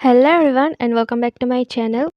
Hello everyone and welcome back to my channel.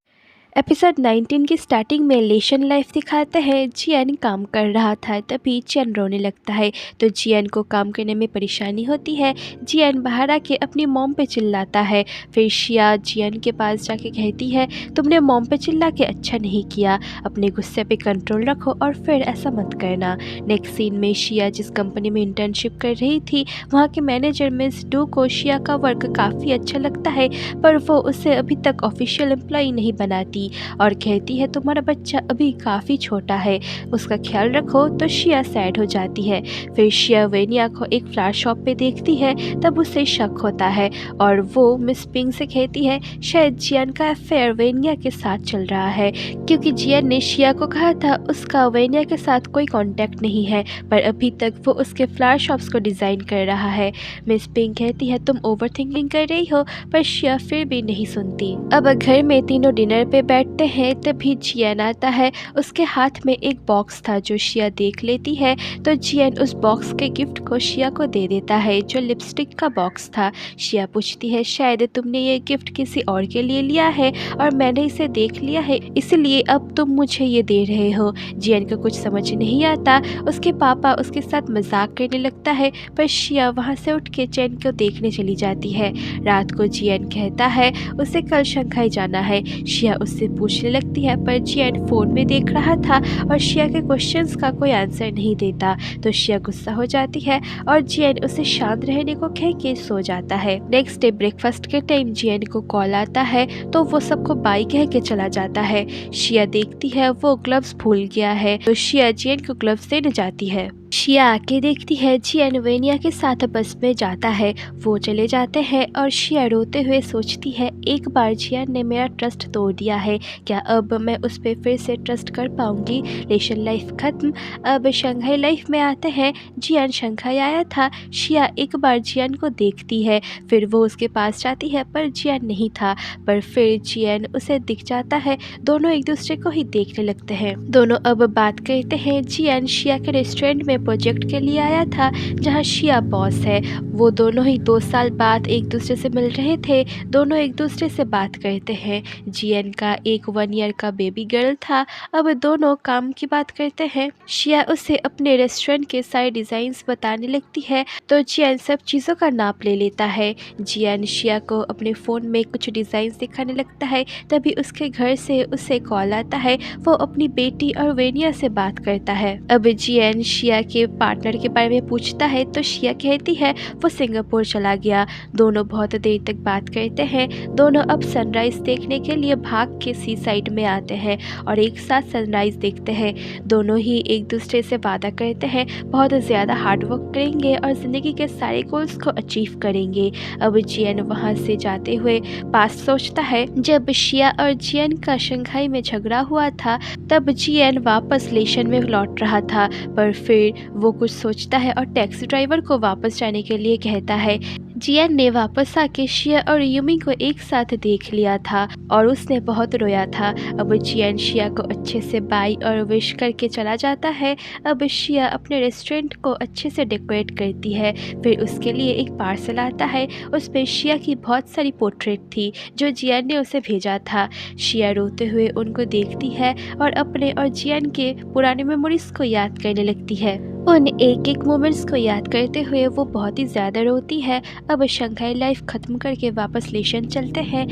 Episode 19 की starting में लेशन life दिखाते हैं। जियन काम कर रहा था तभी जियन रोने लगता है तो जियन को काम करने में परेशानी होती है। जियन बाहर आके अपनी मॉम पे चिल्लाता है। फिर शिया जियन के पास जाके कहती है तुमने मॉम पे चिल्ला के अच्छा नहीं किया, अपने गुस्से पे कंट्रोल रखो और फिर ऐसा मत करना। नेक्स्ट सीन में शिया जिस कंपनी में इंटर्नशिप कर रही थी वहाँ के मैनेजर मिस डू को शिया का वर्क काफ़ी अच्छा लगता है, पर वो उसे अभी तक ऑफिशियल एम्प्लॉय नहीं बनाती और कहती है तुम्हारा बच्चा अभी काफ़ी छोटा है, उसका ख्याल रखो। तो शिया सैड हो जाती है। फिर शिया वेनिया को एक फ्लावर शॉप पे देखती है, तब उसे शक होता है और वो मिस पिंग से कहती है शायद जियन का अफेयर वेनिया के साथ चल रहा है, क्योंकि जियन ने शिया को कहा था उसका वेनिया के साथ कोई कॉन्टैक्ट नहीं है, पर अभी तक वो उसके फ्लावर शॉप्स को डिज़ाइन कर रहा है। मिस पिंग कहती है तुम ओवर थिंकिंग कर रही हो, पर शिया फिर भी नहीं सुनती। अब घर में तीनों डिनर पे बैठते हैं तभी जियन आता है। उसके हाथ में एक बॉक्स था जो शिया देख लेती है तो जियन उस बॉक्स के गिफ्ट को शिया को दे देता है जो लिपस्टिक का बॉक्स था। शिया पूछती है शायद तुमने ये गिफ्ट किसी और के लिए लिया है और मैंने इसे देख लिया है इसलिए अब तुम मुझे ये दे रहे हो। जियन को कुछ समझ नहीं आता। उसके पापा उसके साथ मजाक करने लगता है पर शिया वहाँ से उठ के चैन को देखने चली जाती है। रात को जियन कहता है उसे कल शंघाई जाना है। शिया उससे पूछने लगती है पर जियन फोन में देख रहा था और शिया के क्वेश्चंस का कोई आंसर नहीं देता तो शिया गुस्सा हो जाती है और जियन उसे शांत रहने को कह के सो जाता है। नेक्स्ट डे ब्रेकफास्ट के टाइम जियन को कॉल आता है तो वो सबको बाय कह के चला जाता है। शिया देखती है वो ग्लव्स भूल गया है तो शिया जियन को ग्लव्स देने जाती है। शिया आके देखती है जियन वेनिया के साथ बस में जाता है। वो चले जाते हैं और शिया रोते हुए सोचती है एक बार जियन ने मेरा ट्रस्ट तोड़ दिया है, क्या अब मैं उस पर फिर से ट्रस्ट कर पाऊंगी। लेशन लाइफ खत्म। अब शंघाई लाइफ में आते हैं। जियन शंघाई आया था। शिया एक बार जियन को देखती है, फिर वो उसके पास जाती है पर जियन नहीं था, पर फिर जियन उसे दिख जाता है। दोनों एक दूसरे को ही देखने लगते हैं। दोनों अब बात करते हैं। जियन शिया के रेस्टोरेंट में प्रोजेक्ट के लिए आया था जहां शिया बॉस है। वो दोनों ही 2 साल बाद एक दूसरे से मिल रहे थे। दोनों एक दूसरे से बात करते हैं। जियन का एक 1 ईयर का बेबी गर्ल था। अब दोनों काम की बात करते हैं। शिया उसे अपने रेस्टोरेंट के सारे डिजाइन्स बताने लगती है तो जियन सब चीज़ों का नाप ले लेता है। जियन शिया को अपने फ़ोन में कुछ डिज़ाइंस दिखाने लगता है तभी उसके घर से उसे कॉल आता है। वो अपनी बेटी और वेनिया से बात करता है। अब जियन शिया के पार्टनर के बारे में पूछता है तो शिया कहती है वो सिंगापुर चला गया। दोनों बहुत देर तक बात करते हैं। दोनों अब सनराइज देखने के लिए भाग के सी साइड में आते हैं और एक साथ सनराइज देखते हैं। दोनों ही एक दूसरे से वादा करते हैं बहुत ज़्यादा हार्ड वर्क करेंगे और ज़िंदगी के सारे गोल्स को अचीव करेंगे। अब जियन वहाँ से जाते हुए पास सोचता है जब शिया और जियन का शंघाई में झगड़ा हुआ था तब जियन वापस लेशन में लौट रहा था, पर फिर वो कुछ सोचता है और टैक्सी ड्राइवर को वापस जाने के लिए कहता है। जियन ने वापस आके शिया और यूमी को एक साथ देख लिया था और उसने बहुत रोया था। अब जियन शिया को अच्छे से बाय और विश करके चला जाता है। अब शिया अपने रेस्टोरेंट को अच्छे से डेकोरेट करती है। फिर उसके लिए एक पार्सल आता है। उस पर शिया की बहुत सारी पोर्ट्रेट थी जो जियन ने उसे भेजा था। शिया रोते हुए उनको देखती है और अपने और जियन के पुराने मेमोरीज को याद करने लगती है। उन एक एक मोमेंट्स को याद करते हुए वो बहुत ही ज़्यादा रोती है। अब शंघाई लाइफ ख़त्म करके वापस लेशन चलते हैं।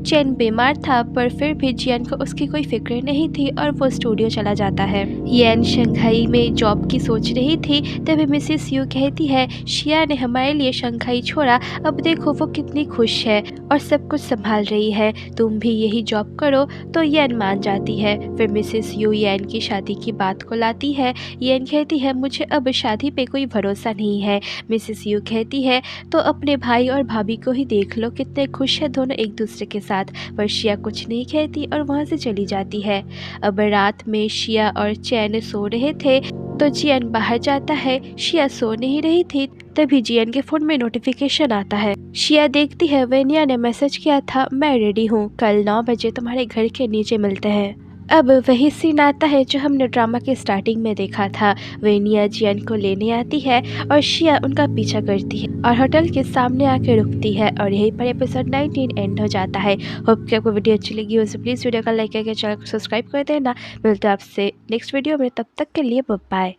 चैन बीमार था पर फिर भी जियन को उसकी कोई फिक्र नहीं थी और वो स्टूडियो चला जाता है। येन शंघाई में जॉब की सोच रही थी तभी मिसेस यू कहती है शिया ने हमारे लिए शंघाई छोड़ा, अब देखो वो कितनी खुश है और सब कुछ संभाल रही है, तुम भी यही जॉब करो। तो येन मान जाती है। फिर मिसेस यू येन की शादी की बात को लाती है। येन कहती है मुझे अब शादी पे कोई भरोसा नहीं है। मिसेस यू कहती है तो अपने भाई और भाभी को ही देख लो, कितने खुश है दोनों एक दूसरे के साथ। पर शिया कुछ नहीं कहती और वहाँ से चली जाती है। अब रात में शिया और चैन सो रहे थे तो जियन बाहर जाता है। शिया सो नहीं रही थी तभी जियन के फ़ोन में नोटिफिकेशन आता है। शिया देखती है वेनिया ने मैसेज किया था मैं रेडी हूँ, कल 9 बजे तुम्हारे घर के नीचे मिलते हैं। अब वही सीन आता है जो हमने ड्रामा के स्टार्टिंग में देखा था। वेनिया जियान को लेने आती है और शिया उनका पीछा करती है और होटल के सामने आके रुकती है और यहीं पर एपिसोड 19 एंड हो जाता है। होप कि आपको वीडियो अच्छी लगी हो तो प्लीज़ वीडियो को लाइक करके चैनल को सब्सक्राइब कर देना। मिलते हैं आपसे नेक्स्ट वीडियो में, तब तक के लिए बाय।